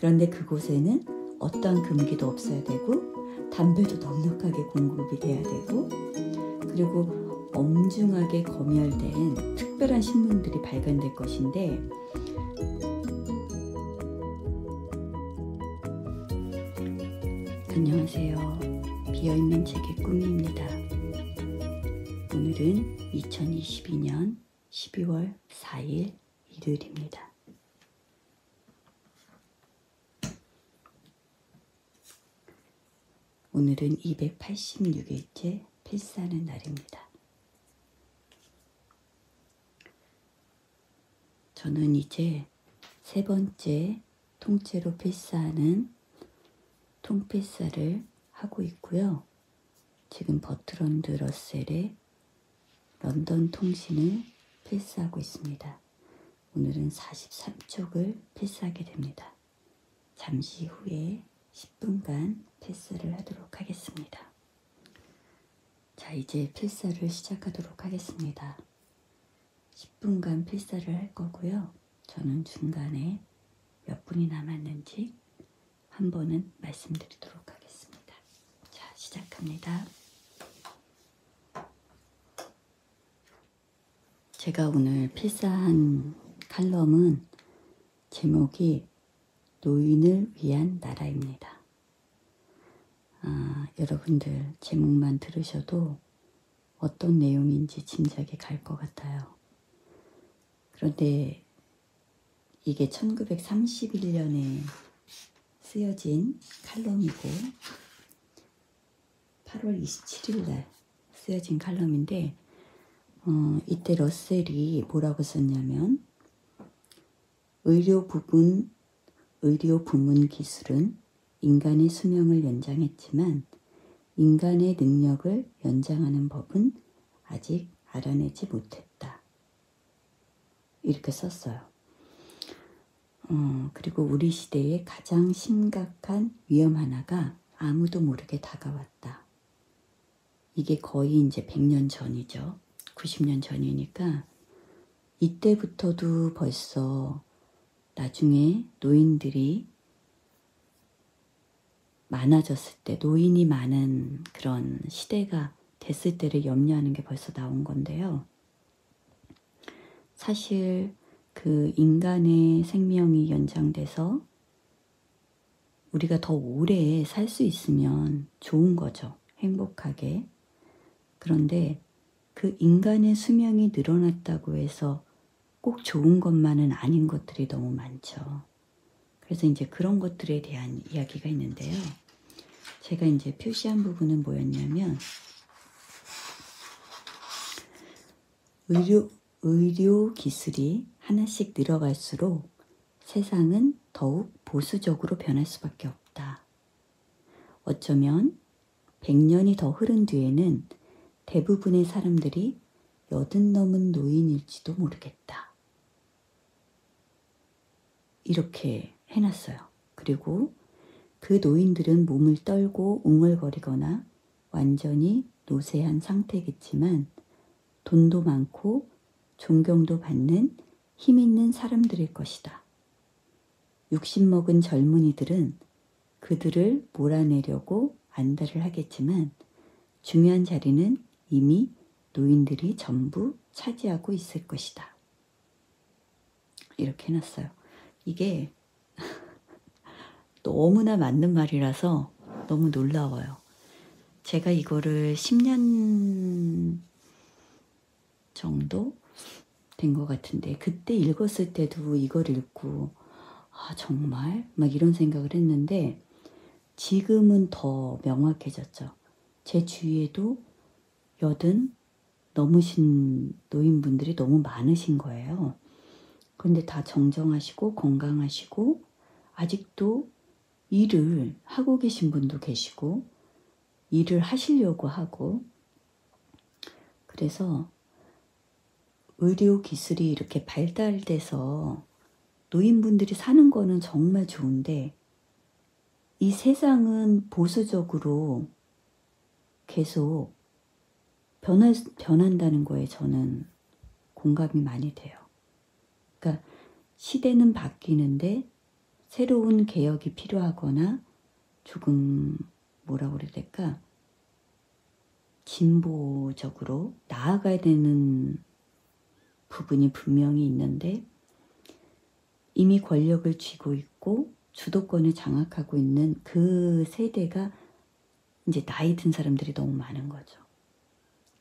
그런데 그곳에는 어떠한 금기도 없어야 되고 담배도 넉넉하게 공급이 돼야 되고 그리고 엄중하게 검열된 특별한 신문들이 발간될 것인데 안녕하세요. 비어있는 책의 꾸미입니다. 오늘은 2022년 12월 4일 일요일입니다. 오늘은 286일째 필사하는 날입니다. 저는 이제 세 번째 통째로 필사하는 통필사를 하고 있고요. 지금 버트런드 러셀의 런던 통신을 필사하고 있습니다. 오늘은 43쪽을 필사하게 됩니다. 잠시 후에 10분간 필사를 하도록 하겠습니다. 자, 이제 필사를 시작하도록 하겠습니다. 10분간 필사를 할 거고요. 저는 중간에 몇 분이 남았는지 한 번은 말씀드리도록 하겠습니다. 자, 시작합니다. 제가 오늘 필사한 칼럼은 제목이 노인을 위한 나라입니다. 여러분들 제목만 들으셔도 어떤 내용인지 짐작이 갈 것 같아요. 그런데 이게 1931년에 쓰여진 칼럼이고 8월 27일 날 쓰여진 칼럼인데 이때 러셀이 뭐라고 썼냐면 의료 부문 기술은 인간의 수명을 연장했지만 인간의 능력을 연장하는 법은 아직 알아내지 못했다. 이렇게 썼어요. 그리고 우리 시대의 가장 심각한 위험 하나가 아무도 모르게 다가왔다. 이게 거의 이제 100년 전이죠. 90년 전이니까 이때부터도 벌써 나중에 노인들이 많아졌을 때, 노인이 많은 그런 시대가 됐을 때를 염려하는 게 벌써 나온 건데요. 사실 그 인간의 생명이 연장돼서 우리가 더 오래 살 수 있으면 좋은 거죠. 행복하게. 그런데 그 인간의 수명이 늘어났다고 해서 꼭 좋은 것만은 아닌 것들이 너무 많죠. 그래서 이제 그런 것들에 대한 이야기가 있는데요. 제가 이제 표시한 부분은 뭐였냐면 의료 기술이 하나씩 늘어갈수록 세상은 더욱 보수적으로 변할 수밖에 없다. 어쩌면 100년이 더 흐른 뒤에는 대부분의 사람들이 80 넘은 노인일지도 모르겠다. 이렇게 해놨어요. 그리고 그 노인들은 몸을 떨고 웅얼거리거나 완전히 노쇠한 상태겠지만 돈도 많고 존경도 받는 힘 있는 사람들일 것이다. 60 먹은 젊은이들은 그들을 몰아내려고 안달을 하겠지만 중요한 자리는 이미 노인들이 전부 차지하고 있을 것이다. 이렇게 해놨어요. 이게 너무나 맞는 말이라서 너무 놀라워요. 제가 이거를 10년 정도 된 것 같은데 그때 읽었을 때도 이걸 읽고 정말? 막 이런 생각을 했는데 지금은 더 명확해졌죠. 제 주위에도 80 넘으신 노인분들이 너무 많으신 거예요. 그런데 다 정정하시고 건강하시고 아직도 일을 하고 계신 분도 계시고 일을 하시려고 하고 그래서 의료 기술이 이렇게 발달돼서 노인분들이 사는 거는 정말 좋은데 이 세상은 보수적으로 계속 변한다는 거에 저는 공감이 많이 돼요. 그러니까 시대는 바뀌는데 새로운 개혁이 필요하거나 조금 뭐라고 그래야 될까? 진보적으로 나아가야 되는 부분이 분명히 있는데 이미 권력을 쥐고 있고 주도권을 장악하고 있는 그 세대가 이제 나이 든 사람들이 너무 많은 거죠.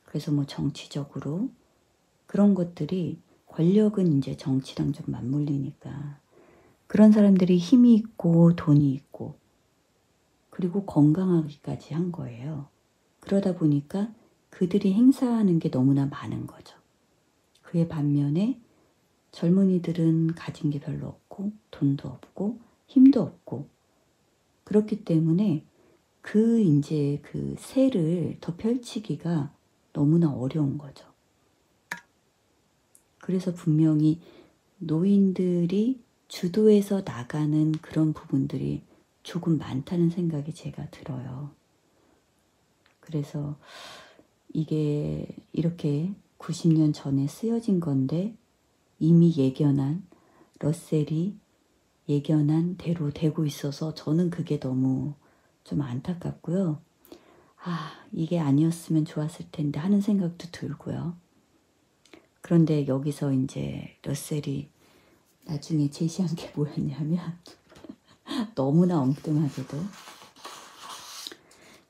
그래서 뭐 정치적으로 그런 것들이 권력은 이제 정치랑 좀 맞물리니까 그런 사람들이 힘이 있고 돈이 있고 그리고 건강하기까지 한 거예요. 그러다 보니까 그들이 행사하는 게 너무나 많은 거죠. 그에 반면에 젊은이들은 가진 게 별로 없고 돈도 없고 힘도 없고 그렇기 때문에 이제 그 세를 더 펼치기가 너무나 어려운 거죠. 그래서 분명히 노인들이 주도해서 나가는 그런 부분들이 조금 많다는 생각이 제가 들어요. 그래서 이게 이렇게 90년 전에 쓰여진 건데 이미 러셀이 예견한 대로 되고 있어서 저는 그게 너무 좀 안타깝고요. 이게 아니었으면 좋았을 텐데 하는 생각도 들고요. 그런데 여기서 이제 러셀이 나중에 제시한 게 뭐였냐면 너무나 엉뚱하게도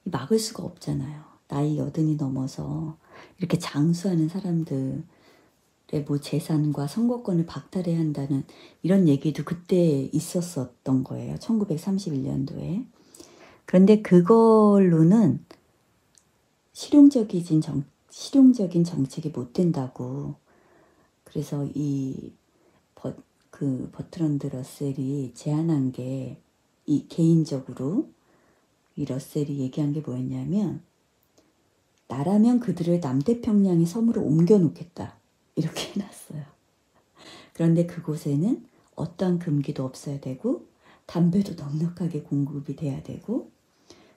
막을 수가 없잖아요. 나이 80이 넘어서 이렇게 장수하는 사람들의 뭐 재산과 선거권을 박탈해야 한다는 이런 얘기도 그때 있었었던 거예요. 1931년도에. 그런데 그걸로는 실용적인 정책이 못 된다고. 그래서 버트런드 러셀이 제안한 게 개인적으로 이 러셀이 얘기한 게 뭐였냐면 나라면 그들을 남태평양의 섬으로 옮겨 놓겠다. 이렇게 해놨어요. 그런데 그곳에는 어떠한 금기도 없어야 되고 담배도 넉넉하게 공급이 돼야 되고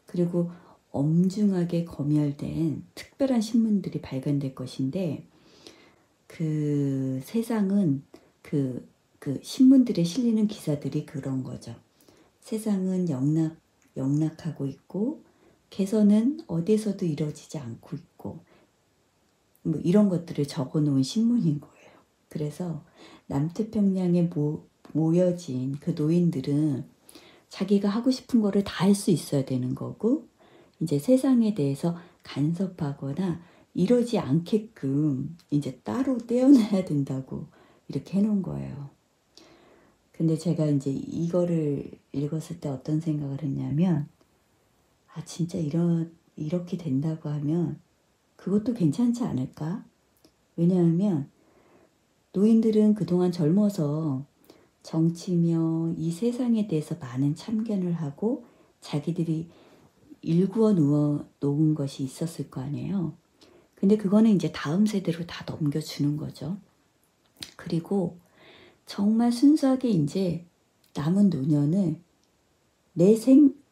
그리고 엄중하게 검열된 특별한 신문들이 발간될 것인데 그 세상은 그 신문들에 실리는 기사들이 그런 거죠. 세상은 영락하고 있고 개선은 어디에서도 이루어지지 않고 있고 뭐 이런 것들을 적어 놓은 신문인 거예요. 그래서 남태평양에 모여진 그 노인들은 자기가 하고 싶은 거를 다 할 수 있어야 되는 거고 이제 세상에 대해서 간섭하거나 이러지 않게끔 이제 따로 떼어놔야 된다고 이렇게 해놓은 거예요. 근데 제가 이제 이거를 읽었을 때 어떤 생각을 했냐면 진짜 이렇게 된다고 하면 그것도 괜찮지 않을까? 왜냐하면 노인들은 그동안 젊어서 정치며 이 세상에 대해서 많은 참견을 하고 자기들이 일구어 놓은 것이 있었을 거 아니에요. 근데 그거는 이제 다음 세대로 다 넘겨주는 거죠. 그리고 정말 순수하게 이제 남은 노년을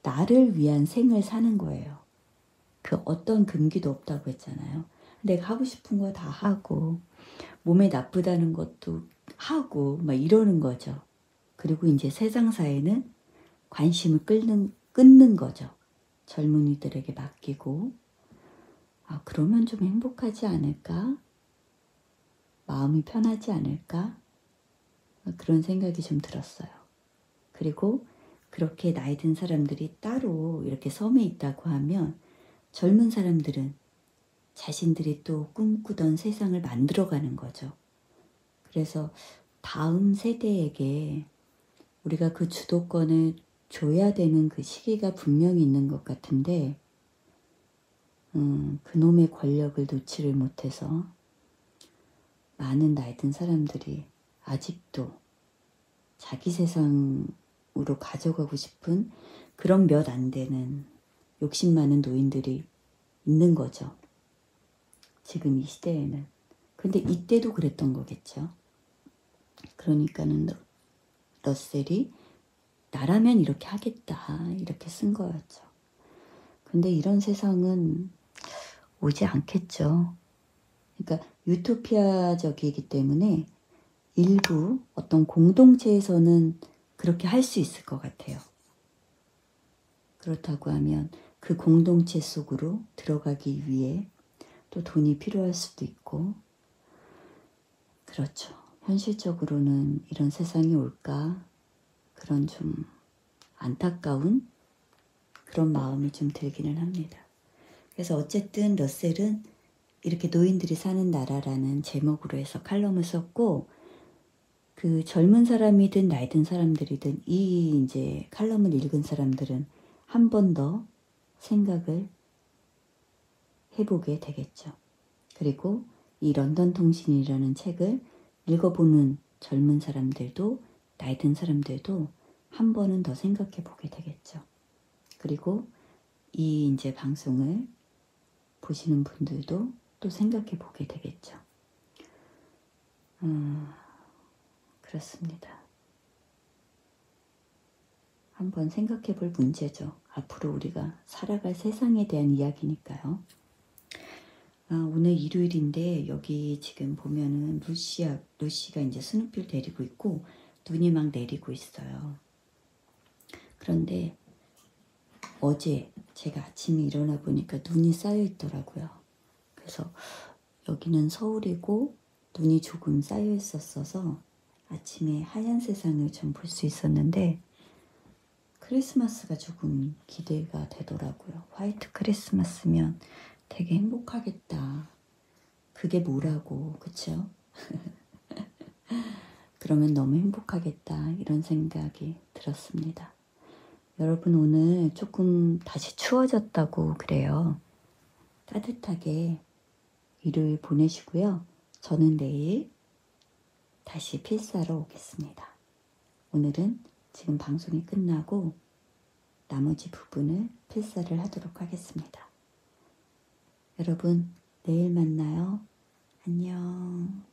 나를 위한 생을 사는 거예요. 그 어떤 금기도 없다고 했잖아요. 내가 하고 싶은 거 다 하고 몸에 나쁘다는 것도 하고 막 이러는 거죠. 그리고 이제 세상사에는 관심을 끊는 거죠. 젊은이들에게 맡기고 그러면 좀 행복하지 않을까? 마음이 편하지 않을까? 그런 생각이 좀 들었어요. 그리고 그렇게 나이 든 사람들이 따로 이렇게 섬에 있다고 하면 젊은 사람들은 자신들이 또 꿈꾸던 세상을 만들어가는 거죠. 그래서 다음 세대에게 우리가 그 주도권을 줘야 되는 그 시기가 분명히 있는 것 같은데 그놈의 권력을 놓지를 못해서 많은 나이 든 사람들이 아직도 자기 세상으로 가져가고 싶은 그런 몇 안 되는 욕심 많은 노인들이 있는 거죠. 지금 이 시대에는. 근데 이때도 그랬던 거겠죠. 그러니까는 러셀이 나라면 이렇게 하겠다 이렇게 쓴 거였죠. 근데 이런 세상은 오지 않겠죠. 그러니까 유토피아적이기 때문에 일부 어떤 공동체에서는 그렇게 할 수 있을 것 같아요. 그렇다고 하면 그 공동체 속으로 들어가기 위해 또 돈이 필요할 수도 있고, 그렇죠. 현실적으로는 이런 세상이 올까? 그런 좀 안타까운 그런 마음이 좀 들기는 합니다. 그래서 어쨌든 러셀은 이렇게 노인들이 사는 나라라는 제목으로 해서 칼럼을 썼고, 그 젊은 사람이든 나이 든 사람들이든 이 이제 칼럼을 읽은 사람들은 한 번 더 생각을 해보게 되겠죠. 그리고 이 런던 통신이라는 책을 읽어보는 젊은 사람들도 나이 든 사람들도 한 번은 더 생각해 보게 되겠죠. 그리고 이 이제 방송을 보시는 분들도 또 생각해 보게 되겠죠. 그렇습니다. 한번 생각해 볼 문제죠. 앞으로 우리가 살아갈 세상에 대한 이야기니까요. 오늘 일요일인데 여기 지금 보면은 루시가 이제 스누피를 데리고 있고 눈이 막 내리고 있어요. 그런데 어제 제가 아침에 일어나 보니까 눈이 쌓여 있더라고요. 그래서 여기는 서울이고 눈이 조금 쌓여 있었어서 아침에 하얀 세상을 좀 볼 수 있었는데, 크리스마스가 조금 기대가 되더라고요. 화이트 크리스마스면 되게 행복하겠다. 그게 뭐라고, 그쵸? 그러면 너무 행복하겠다. 이런 생각이 들었습니다. 여러분 오늘 조금 다시 추워졌다고 그래요. 따뜻하게 일요일 보내시고요. 저는 내일 다시 필사로 오겠습니다. 오늘은 지금 방송이 끝나고 나머지 부분을 필사를 하도록 하겠습니다. 여러분 내일 만나요. 안녕.